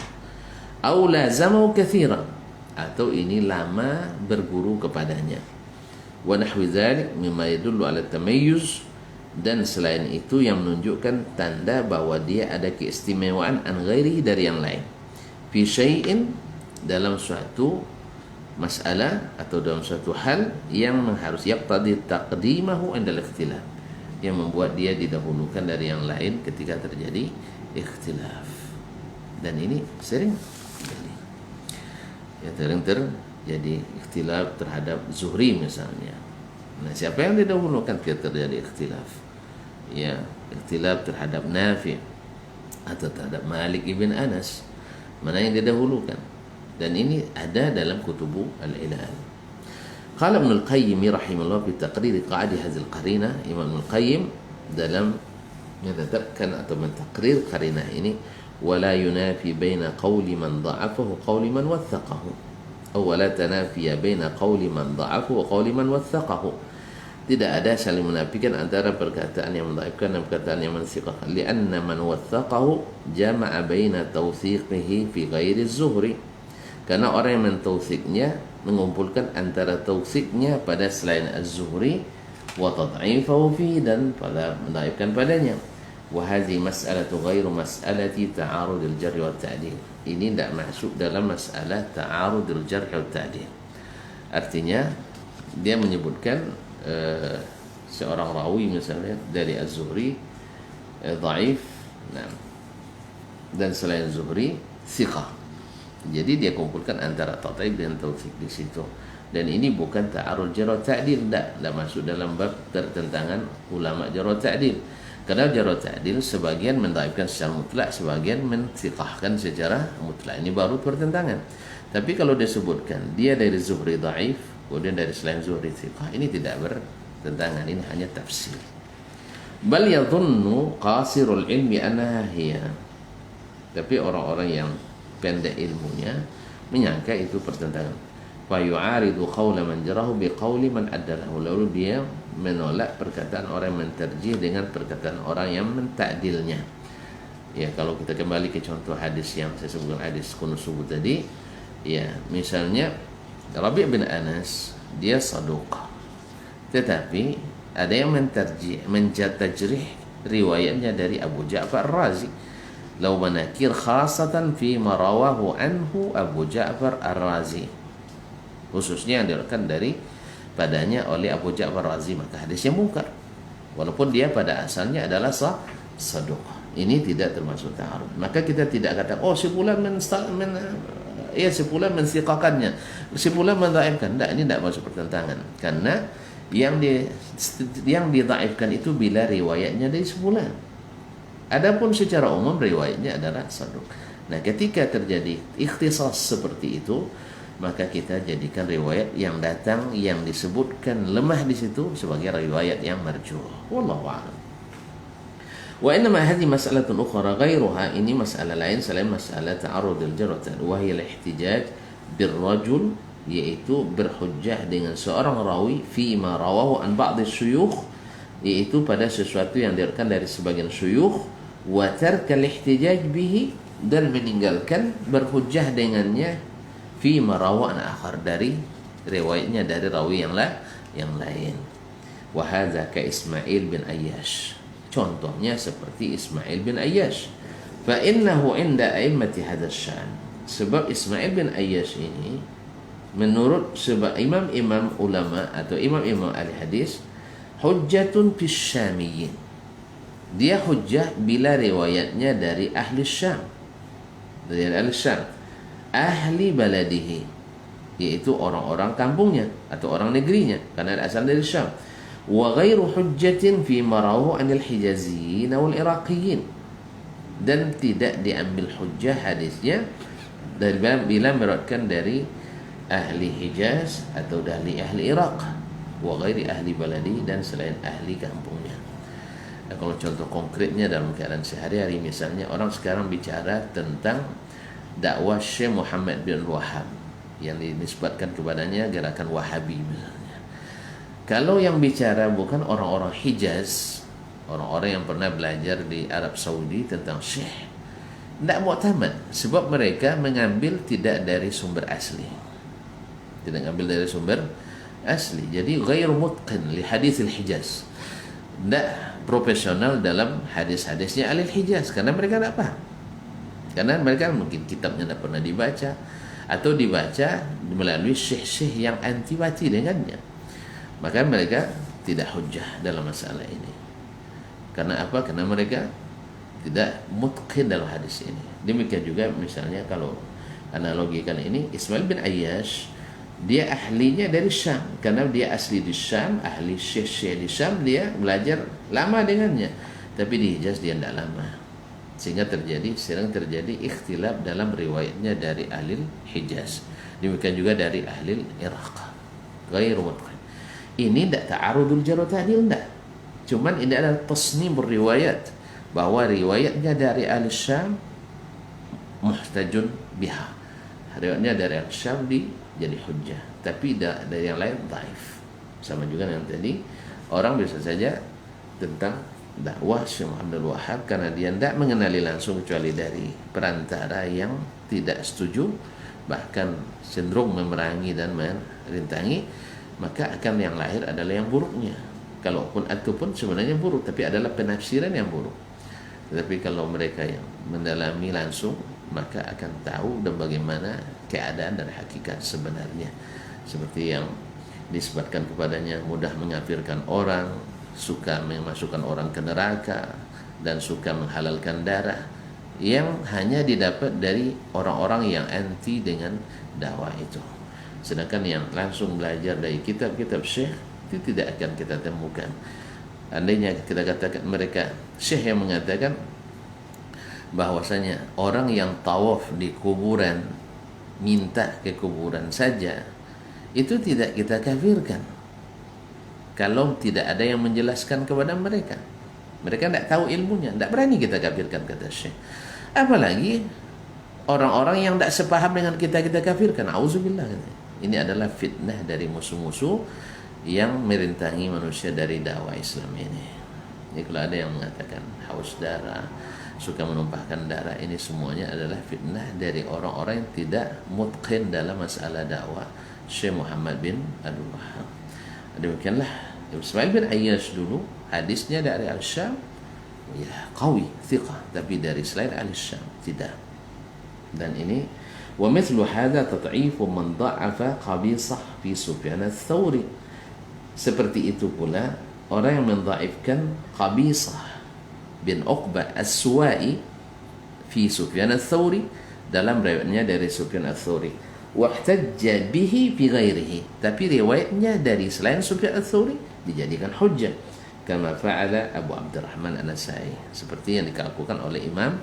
A: Au lazamau katsiran, atau ini lama berguru kepadanya. Wa nahwi dzalik mimma yadullu ala tamayyuz, dan selain itu yang menunjukkan tanda bahwa dia ada keistimewaan an ghairihi, dari yang lain, fi syai'in, dalam suatu masalah atau dalam suatu hal yang harus yaqtadi taqdimahu indal ikhtilaf, yang membuat dia didahulukan dari yang lain ketika terjadi ikhtilaf. Dan ini sering terjadi, ya, sering terjadi ikhtilaf terhadap Zuhri misalnya. Nah, siapa yang didahulukan ketika terjadi ikhtilaf? Ya, ikhtilaf terhadap Nafi' atau terhadap Malik ibn Anas, mana yang didahulukan? Dan ini ada dalam kutubu al-ilal. Qala Ibnu al-Qayyim rahimahullah fi taqrir qa'id hadhihi al-qarina, Imam Ibnu al-Qayyim dalam menetapkan atau mentakrir qarina ini, wala yunafi baina qawli man dha'afahu qawli man wathaqahu, aw wala tanafiya baina qawli man dha'afahu wa qawli man wathaqahu. Tidak ada saling menafikan antara perkataan yang mendhaifkan dan perkataan yang mensiqah. Lianna man wathaqahu jama'a baina tawthiqihi fi ghairi Zuhri, karena orang yang mentawthiqnya mengumpulkan antara tawthiqnya pada selain Az-Zuhri wa tad'ifahu fi, dan pada mendhaifkan padanya. Wa hadhihi mas'alatu ghairu mas'alati ta'arudil jarh wa ta'dil. Ini tidak masuk dalam masalah ta'arudil jarh wa ta'dil. Artinya dia menyebutkan seorang rawi misalnya dari Az-Zuhri dhaif, nah, dan selain Zuhri thiqah. Jadi dia kumpulkan antara tad'if dan tawthiq di situ. Dan ini bukan ta'arud jarh wa ta'dil, tidak masuk dalam bab pertentangan ulama jarh wa ta'dil. Karena jarh wa ta'dil sebagian mendhaifkan secara mutlak, sebagian menthiqahkan secara mutlak. Ini baru pertentangan. Tapi kalau disebutkan dia dari Zuhri dhaif, kemudian dari selain Zuhri thiqah, ini tidak bertentangan, ini hanya tafsir. Bal yadhunnu qasirul ilmi annaha hiya, tapi orang-orang yang pendek ilmunya menyangka itu pertentangan. Fa yu'aridu qawla man jarahu bi qawli man addalahu, lalu dia menolak perkataan orang yang menterjih dengan perkataan orang yang mentakdilnya. Ya, kalau kita kembali ke contoh hadis yang saya sebutkan, hadis kunus subuh tadi, ya, misalnya Rabi' bin Anas dia saduq, tetapi ada yang mentajrih riwayatnya dari Abu Ja'far Ar-Razi. Law manakir khasatan fi marawahu anhu Abu Ja'far Ar-Razi, khususnya yang diriwayatkan dari padanya oleh Abu Ja'far Ar-Razi, maka hadisnya mungkar walaupun dia pada asalnya adalah saduq. Ini tidak termasuk ta'arud. Maka kita tidak kata, oh si fulan si fulan mensiqakannya, si fulan mendhaifkan. Tidak, ini tidak masuk pertentangan. Karena yang didhaifkan itu bila riwayatnya dari si fulan. Adapun secara umum riwayatnya adalah saduk. Nah, ketika terjadi ikhtisas seperti itu, maka kita jadikan riwayat yang datang yang disebutkan lemah di situ sebagai riwayat yang marjuh. Wallahu a'lam. Wa innama hadhihi mas'alatun ukhra ghairuha, ini masalah lain selain masalah ta'arudul jarh wa hiya al-ihtijaj birrajul, yaitu berhujjah dengan seorang rawi fi ma rawahu an ba'd syuyukh, yaitu pada sesuatu yang diriwayatkan dari sebagian syuyukh, wa tarkal ihtijaj bihi, dan meninggalkan berhujjah dengannya fi ma rawahu an akhar, dari riwayatnya dari rawi yang lain. Wa hadza ka Ismail bin Ayyash, contohnya seperti Ismail bin Ayyash. Fa innahu inda a'immati hadzal syan, sebab Ismail bin Ayyash ini menurut sebab imam-imam ulama atau imam-imam ahli hadis, hujjatun fis syamiyyin, dia hujjah bila riwayatnya dari ahli Syam, dari ahli Syam, ahli baladihi, yaitu orang-orang kampungnya atau orang negerinya, karena asal dari Syam. Wa ghairu hujjatin fi marahu anil hijaziyyin wal iraqiyyin, dan tidak diambil hujjah hadisnya bila meriwayatkan dari ahli Hijaz atau dari ahli Iraq, wa ghairi ahli baladi, dan selain ahli kampungnya. Nah, kalau contoh konkretnya dalam keadaan sehari-hari, misalnya orang sekarang bicara tentang dakwah Syekh Muhammad bin Wahab yang dinisbatkan kepadanya gerakan Wahabi misalnya. Kalau yang bicara bukan orang-orang Hijaz, orang-orang yang pernah belajar di Arab Saudi tentang Syekh, tidak mu'tamad, sebab mereka mengambil tidak dari sumber asli, tidak mengambil dari sumber asli. Jadi ghairu mutqin li hadits al-Hijaz, tidak profesional dalam hadis-hadisnya ahli Hijaz, karena mereka tidak paham, karena mereka mungkin kitabnya tidak pernah dibaca atau dibaca melalui syekh-syekh yang antipati dengannya, maka mereka tidak hujjah dalam masalah ini. Karena apa? Karena mereka tidak mutqin dalam hadis ini. Demikian juga misalnya kalau analogikan ini, Ismail bin Ayyash, dia ahlinya dari Syam, karena dia asli di Syam, ahli syekh-syekh di Syam, dia belajar lama dengannya, tapi di Hijaz dia tidak lama, sehingga sering terjadi ikhtilaf dalam riwayatnya dari ahli Hijaz. Demikian juga dari ahli Iraq. Ghairu mutqin. Ini tidak ta'arudul jarh ta'dil, tidak. Cuman ini adalah tasnimur riwayat, bahwa riwayatnya dari ahli Syam muhtajun biha, riwayatnya dari ahli Syam jadi hujjah, tapi dari yang lain dhaif. Sama juga dengan tadi, orang bisa saja tentang dakwah Syekh Muhammad bin Wahab, karena dia tidak mengenali langsung kecuali dari perantara yang tidak setuju, bahkan cenderung memerangi dan merintangi, maka akan yang lahir adalah yang buruknya. Kalaupun ataupun sebenarnya buruk, tapi adalah penafsiran yang buruk. Tetapi kalau mereka yang mendalami langsung, maka akan tahu dan bagaimana keadaan dan hakikat sebenarnya. Seperti yang disebutkan kepadanya, mudah mengkafirkan orang, suka memasukkan orang ke neraka, dan suka menghalalkan darah, yang hanya didapat dari orang-orang yang anti dengan dakwah itu. Sedangkan yang langsung belajar dari kitab-kitab syekh itu tidak akan kita temukan. Andainya kita katakan mereka syekh yang mengatakan bahwasanya orang yang tawaf di kuburan, minta ke kuburan saja, itu tidak kita kafirkan kalau tidak ada yang menjelaskan kepada mereka. Mereka tidak tahu ilmunya, tidak berani kita kafirkan, kata syekh. Apalagi orang-orang yang tidak sepaham dengan kita kafirkan. Auzubillah. Ini adalah fitnah dari musuh-musuh yang merintangi manusia dari dakwah Islam ini. Jadi kalau ada yang mengatakan haus darah, suka menumpahkan darah, ini semuanya adalah fitnah dari orang-orang yang tidak mutqin dalam masalah dakwah Syekh Muhammad bin Abdul Wahab. Demikianlah Ismail bin Ayyash dulu hadisnya dari Al-Syam, ya qawi, thiqah, tapi dari selain Al-Syam tidak. Dan ini wa mithlu hadza tad'ifu man dha'afa qabisah fi Sufyan ats-Tsauri. Seperti itu pula orang yang mendhaifkan Qabisah bin Uqbah As-Suwa'i fi Sufyan ats-Tsauri, dalam riwayatnya dari Sufyan ats-Tsauri. Wahtajja bihi fi ghairihi, tapi riwayatnya dari selain Sufyan ats-Tsauri dijadikan hujjah. kama fa'ala Abu Abdurrahman An-Nasa'i, seperti yang dilakukan oleh Imam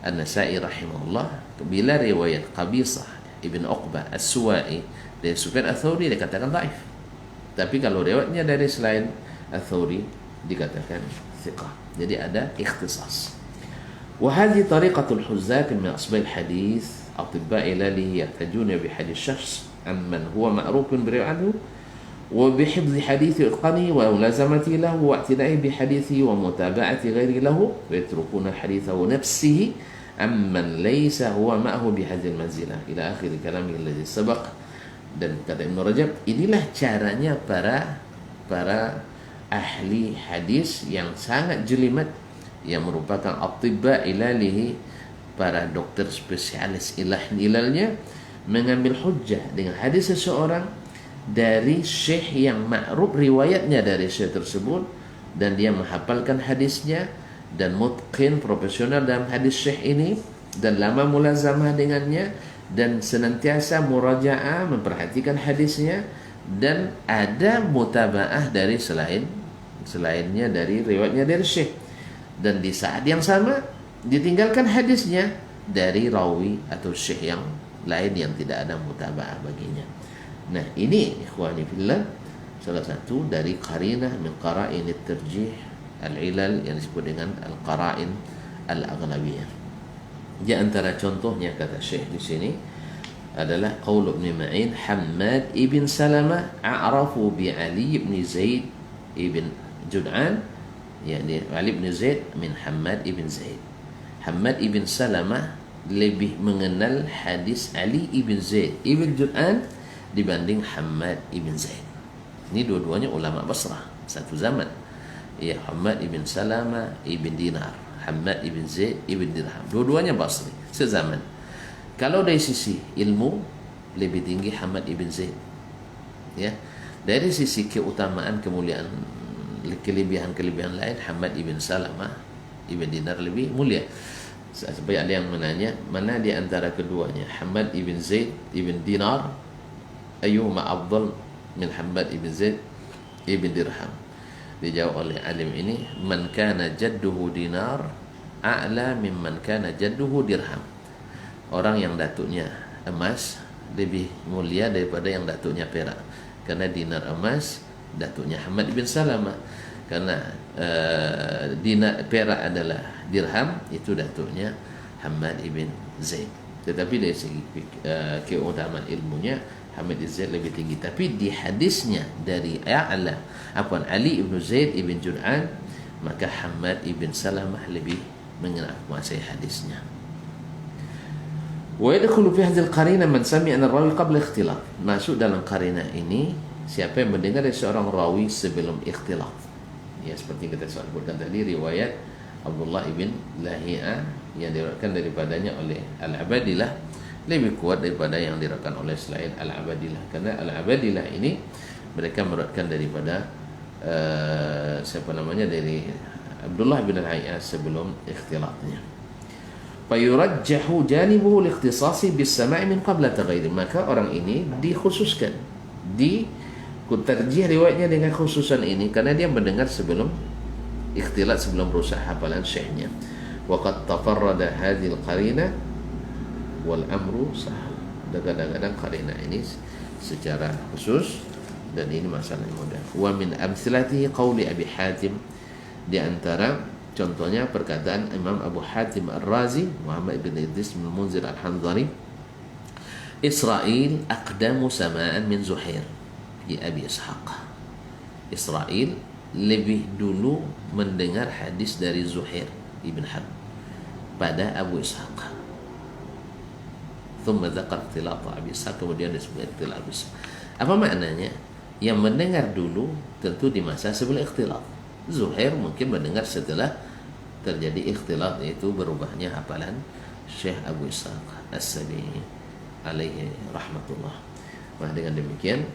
A: An-Nasa'i rahimahullah. Bila riwayat Qabisah Ibn Uqbah As-Suwa'i dari Sufyan Ats-Tsauri dikatakan dhaif, tapi kalau riwayatnya dari selain Ats-Tsauri dikatakan thiqah. Jadi ada ikhtisas. Wa hadhihi tariqatul huzzaq min asbab al-hadits atibba ilalihi yahtajuna bi hadits syakhs amman huwa ma'rufun bi riwayatihi وبحفظ حديث إتقانه وملازمته له واعتنائه بحديثه ومتابعة غيره له ويتركون حديثه نفسه أمن ليس هو معه بهذه المنزلة إلى آخر كلامه الذي سبق. Dan kata Ibn Rajab, inilah caranya para ahli hadis yang sangat jelimet, yang merupakan atibba ilalihi, para dokter spesialis ilalnya, mengambil hujjah dengan hadis seseorang dari syekh yang ma'ruf riwayatnya dari syekh tersebut, dan dia menghafalkan hadisnya dan mutqin profesional dalam hadis syekh ini, dan lama mulazamah dengannya, dan senantiasa murajaah memperhatikan hadisnya, dan ada mutabaah dari selainnya dari riwayatnya dari syekh, dan di saat yang sama ditinggalkan hadisnya dari rawi atau syekh yang lain yang tidak ada mutabaah baginya. Nah, ini ikhwani fillah salah satu dari qarinah min qara'in at-tarjih al-ilal yang disebut dengan al-qara'in al-aghlabiyah. Di antara contohnya kata Syekh di sini adalah qaul Ibn Ma'in, Hammad ibn Salamah a'rafu bi Ali ibn Zaid ibn Jud'an, yakni Ali ibn Zaid min Hammad ibn Zaid. Hammad ibn Salamah lebih mengenal hadis Ali ibn Zaid ibn Jud'an dibanding Hammad ibn Zaid. Ini dua-duanya ulama Basrah satu zaman. Ya, Hammad ibn Salama ibn Dinar, Hammad ibn Zaid ibn Dirham, dua-duanya Basri sezaman. Kalau dari sisi ilmu lebih tinggi Hammad ibn Zaid. Ya. Dari sisi keutamaan, kemuliaan, kelebihan lain, Hammad ibn Salama ibn Dinar lebih mulia. Sampai ada yang menanya, mana di antara keduanya, Hammad ibn Zaid ibn Dinar ayyuhuma afdal min Hammad ibn Zaid ibn Dirham? Dijawab oleh alim ini, man kana jadduhu dinar a'la mimman kana jadduhu dirham. Orang yang datuknya emas lebih mulia daripada yang datuknya perak. Karena dinar emas, datuknya Hammad ibn Salamah. Karena dinar perak adalah dirham, itu datuknya Hammad ibn Zaid. Tetapi dari segi keutamaan ilmunya Hammad ibn Zaid lebih tinggi. Tapi di hadisnya dari Ali ibn Zaid ibn Jud'an, maka Hammad ibn Salamah lebih menguasai hadisnya. Wa yadkhulu fi hadhihi al-qarina man sami'a ar-rawi qabla ikhtilaf. Masuk dalam qarina ini siapa yang mendengar dari seorang rawi sebelum ikhtilaf. Ya, seperti kita sebutkan tadi riwayat Abdullah ibn Lahi'ah yang diriwayatkan daripadanya oleh Al-Abadilah lebih kuat daripada yang diriwayatkan oleh selain Al-Abadilah, karena Al-Abadilah ini mereka meriwayatkan daripada dari Abdullah bin Al-Hay'ah sebelum ikhtilatnya. Fayurajjahu janibuhu liikhtisasi bis-sama'i min qabla taghayyur. Maka orang ini dikhususkan, terjih riwayatnya dengan khususan ini karena dia mendengar sebelum ikhtilat, sebelum rusak hafalan syekhnya. Wa qad tafarrada hadhihi al-qarinah wal amru sahal. Kadang-kadang qarina ini secara khusus, dan ini masalah yang mudah. Wa min amsilatihi qauli Abi Hatim, di antara contohnya perkataan Imam Abu Hatim Ar-Razi, Muhammad bin Idris bin Munzir Al-Hanzali, Israel aqdamu sama'an min Zuhair di Abi Ishaq. Israel lebih dulu mendengar hadis dari Zuhair ibn Harb pada Abu Ishaq. Thumma dzakar ikhtilat Abi Ishaq, kemudian disebut ikhtilat Abi Ishaq. Apa maknanya? Yang mendengar dulu tentu di masa sebelum ikhtilat. Zuhair mungkin mendengar setelah terjadi ikhtilat, yaitu berubahnya hafalan Syekh Abu Ishaq As-Sabi'i alaihi rahmatullah. Nah, dengan demikian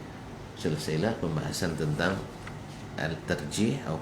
A: selesailah pembahasan tentang al-tarjih atau